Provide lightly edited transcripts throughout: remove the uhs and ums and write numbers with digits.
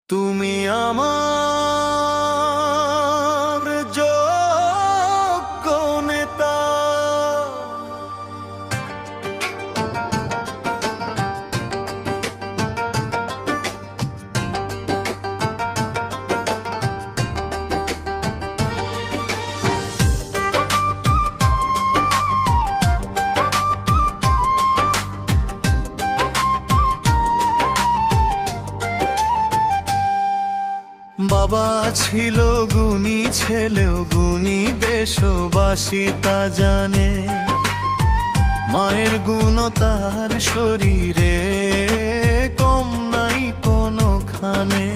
তুমি আমার যোগ্য নেতা। বাবা ছিল গুণী, ছেলেও গুণী, দেশবাসী তা জানে। মায়ের গুণ তার শরীরে কম নাই কোনোখানে।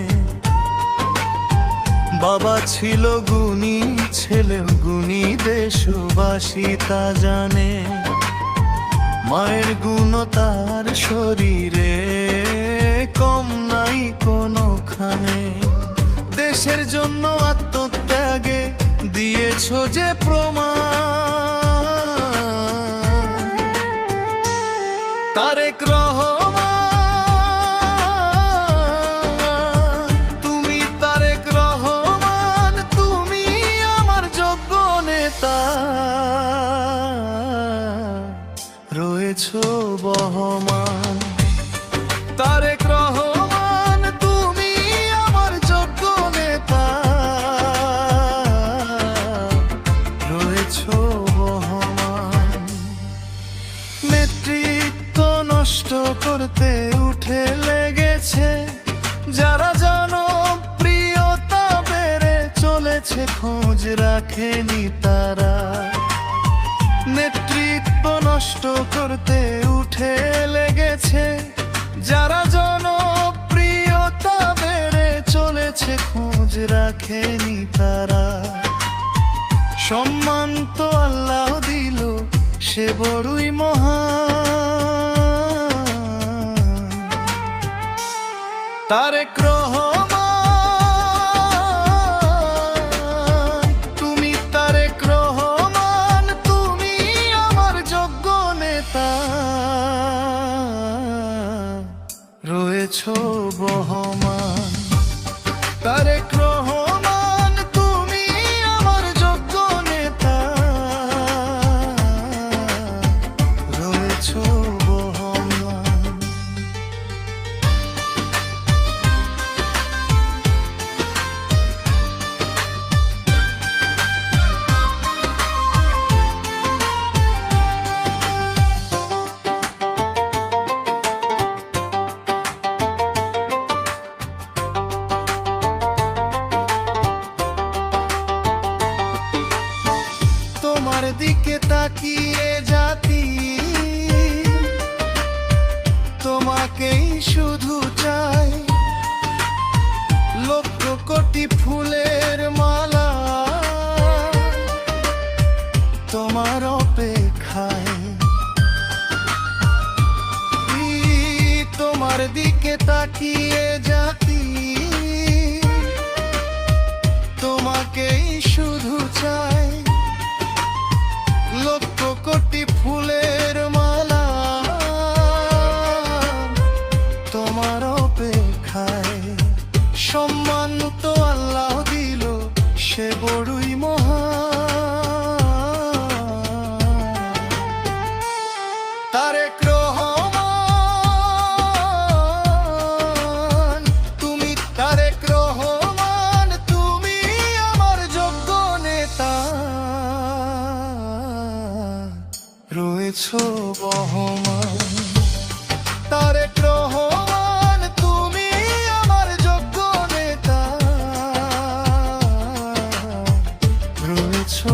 বাবা ছিল গুণী, ছেলেও গুণী, দেশবাসী তা জানে। মায়ের গুণ তার শরীরে কম নাই কোনোখানে। দেশের জন্য আত্মত্যাগে দিয়েছো যে প্রমাণ, তারেক রহমান, তুমি তারেক রহমান, তুমি আমার যোগ্য নেতা। রয়েছো বহমান তারেক রহমান, তুমি আমার যোগ্য নেতা। রয়েছো বহমান। নেতৃত্ব নষ্ট করতে উঠে লেগেছে যারা, জনপ্রিয়তা বেড়ে চলেছে, খোঁজ রাখেনি তারা। নেতৃত্ব নষ্ট করতে উঠে লেগেছে যারা, জনপ্রিয়তা বেড়ে চলেছে, খোঁজ রাখেনি তারা। সম্মান তো আল্লাহ দিল, সে বড়ই মহান। তারেক রহমান, তুমি তারেক রহমান, তুমি আমার যোগ্য নেতা। রয়েছো বহমান তারেক রহমান, তুমি আমার যোগ্য নেতা। রয়েছো বহমান। তোমার দিকে তাকিয়ে জাতি তোমাকেই শুধু চাই। লক্ষ কোটি ফুলের মালা তোমার অপেক্ষায়। তোমার দিকে তাকিয়ে জাতি তোমাকেই শুধু চাই। লক্ষ কোটি ফুলের মালা তোমার অপেক্ষায়। সম্মান তো আল্লাহ দিল, সে বড়ই মহান। তারেক রহমান, তুমি তারেক রহমান, তুমি আমার যোগ্য নেতা। রয়েছো বহমান তারেক রহমান, তুমি আমার যোগ্য নেতা। রয়েছো